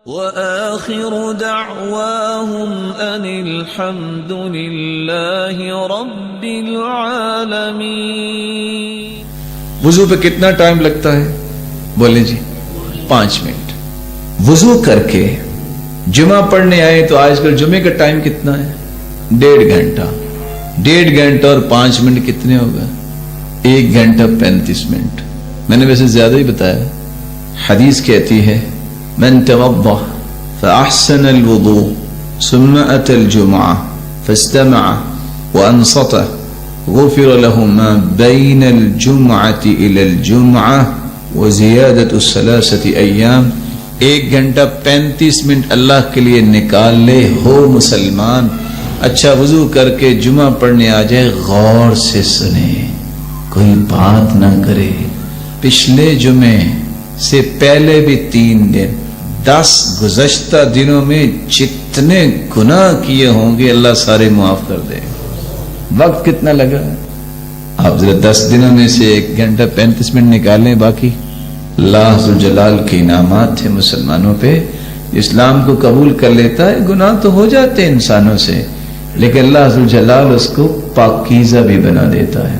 وآخر دعواهم أن الحمد لله رب العالمين. وضو پہ کتنا ٹائم لگتا ہے؟ بولیں جی 5 منٹ. وضو کر کے جمعہ پڑھنے آئے تو آج کل جمعے کا ٹائم کتنا ہے؟ 1.5 گھنٹہ. 1.5 گھنٹہ اور 5 منٹ کتنے ہوگا؟ 1 گھنٹہ 35 منٹ. میں نے ویسے زیادہ ہی بتایا. حدیث کہتی ہے من توضأ فأحسن الوضوء ثم أتى الجمعة فاستمع وأنصت غفر له ما بين الجمعة إلى الجمعة وزيادة 3 أيام. 1 گھنٹہ 35 منٹ اللہ کے لیے نکال لے. ہو مسلمان اچھا وضو کر کے جمعہ پڑھنے آ جائے, غور سے سنے, کوئی بات نہ کرے. پچھلے جمعے سے پہلے بھی 3 دن 10 گزشتہ دنوں میں جتنے گناہ کیے ہوں گے اللہ سارے معاف کر دے. وقت کتنا لگا؟ آپ ذرا 10 دنوں میں سے 1 گھنٹہ 35 منٹ نکالیں. باقی اللہ ذوالجلال کے انعامات تھے مسلمانوں پہ. اسلام کو قبول کر لیتا ہے, گناہ تو ہو جاتے ہیں انسانوں سے, لیکن اللہ ذوالجلال اس کو پاکیزہ بھی بنا دیتا ہے.